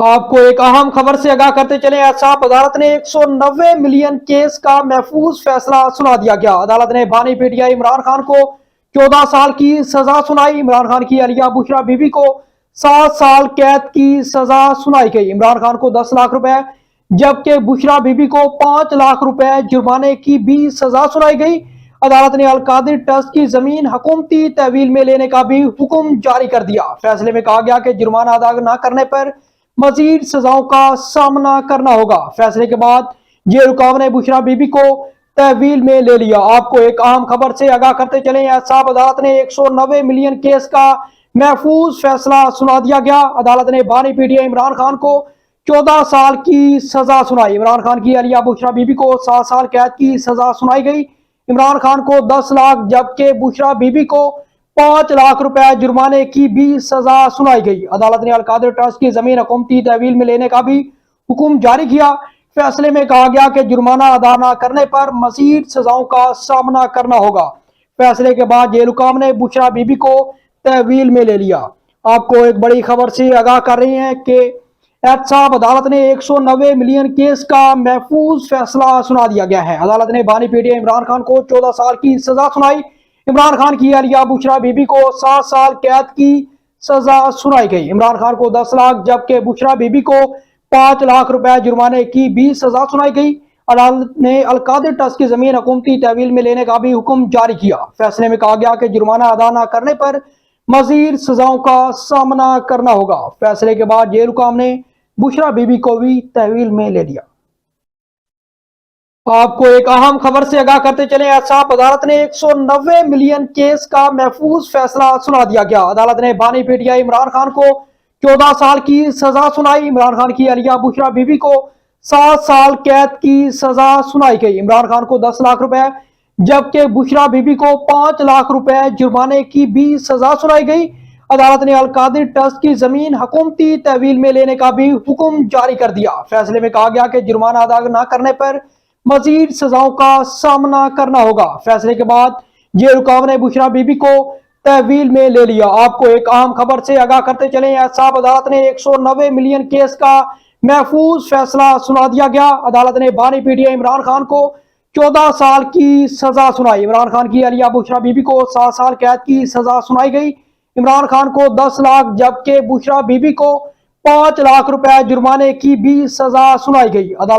آپ کو ایک اہم خبر سے آگاہ کرتے چلیں۔ احتساب عدالت نے 190 ملین کیس کا محفوظ فیصلہ سنا دیا گیا۔ عدالت نے بانی P T I Imran Khan کو 14 سال کی سزا سنائی۔ عمران خان کی اہلیہ بشریٰ بی بی کو 7 سال قید کی سزا سنائی گئی۔ عمران خان کو 10 لاکھ روپے جبکہ بشریٰ بی بی کو 5 لاکھ روپے جرمانے کی بھی سزا سنائی گئی۔ عدالت نے القادری ٹرسٹ کی زمین حکومتی تحویل میں لینے کا بھی حکم جاری کر دیا۔ فیصلے میں کہا گیا کہ جرمانہ ادا نہ کرنے پر مزید سزاؤں کا سامنا کرنا ہوگا۔ فیصلے کے بعد جیل حکام نے بشریٰ بی بی کو تحویل میں لے لیا۔ آپ کو ایک اہم خبر سے آگاہ کرتے چلیں۔ احتساب عدالت نے 190 ملین کیس کا محفوظ فیصلہ سنا دیا گیا۔ عدالت نے بانی P T I Imran Khan کو 14 سال کی سزا سنائی۔ عمران خان کی اہلیہ بشریٰ بی بی کو 7 سال قید کی سزا سنائی گئی۔ عمران خان کو 10 لاکھ جبکہ بشریٰ بی بی کو 5 لاکھ روپے جرمانے کی بھی سزا سنائی گئی۔ عدالت نے القادری ٹرسٹ کی زمین حکومتی تحویل میں لینے کا بھی حکم جاری کیا۔ فیصلے میں کہا گیا کہ جرمانہ ادا نہ کرنے پر مزید سزاؤں کا سامنا کرنا ہوگا۔ فیصلے کے بعد جیل حکام نے بشریٰ بی بی کو تحویل میں لے لیا۔ آپ کو ایک بڑی خبر سے آگاہ کر رہے ہیں کہ احتساب عدالت نے 190 ملین کیس کا محفوظ فیصلہ سنا دیا گیا ہے۔ عدالت نے بانی P T I Imran Khan کو 14 سال کی سزا سنائی۔ عمران خان کی اہلیہ بشریٰ بی بی کو 7 سال قید کی سزا سنائی گئی۔ عمران خان کو 10 لاکھ جبکہ بشریٰ بی بی کو 5 لاکھ روپے جرمانے کی بھی سزا سنائی گئی۔ عدالت نے القادری ٹرسٹ کی زمین حکومتی تحویل میں لینے کا بھی حکم جاری کیا۔ فیصلے میں کہا گیا کہ جرمانہ ادا نہ کرنے پر مزید سزاؤں کا سامنا کرنا ہوگا۔ فیصلے کے بعد جیل حکام نے بشریٰ بی بی کو بھی تحویل میں لے لیا۔ آپ کو ایک اہم خبر سے آگاہ کرتے چلیں۔ احتساب عدالت نے 190 ملین کیس کا محفوظ فیصلہ سنا دیا گیا۔ عدالت نے بانی P T I Imran Khan کو 14 سال کی سزا سنائی۔ عمران خان کی اہلیہ بشریٰ بی بی کو 7 سال قید کی سزا سنائی گئی۔ عمران خان کو 10 لاکھ روپے جبکہ بشریٰ بی بی کو 5 لاکھ روپے جرمانے کی بھی سزا سنائی گئی۔ عدالت نے القادری ٹرسٹ کی زمین حکومتی تحویل میں لینے کا بھی حکم جاری کر دیا۔ فیصلے میں کہا گیا کہ جرمانہ ادا نہ کرنے پر مزید سزاؤں کا سامنا کرنا ہوگا۔ فیصلے کے بعد جیل حکام نے بشریٰ بی بی کو تحویل میں لے لیا۔ آپ کو ایک اہم خبر سے آگاہ کرتے چلیں۔ احتساب عدالت نے 190 ملین کیس کا محفوظ فیصلہ سنا دیا گیا۔ عدالت نے بانی P T I Imran Khan کو 14 سال کی سزا سنائی۔ عمران خان کی اہلیہ بشریٰ بی بی کو 7 سال قید کی سزا سنائی گئی۔ عمران خان کو 10 لاکھ جبکہ بشریٰ بی بی کو 5 لاکھ روپے جرمانے کی بھی سزا سنائی گئی۔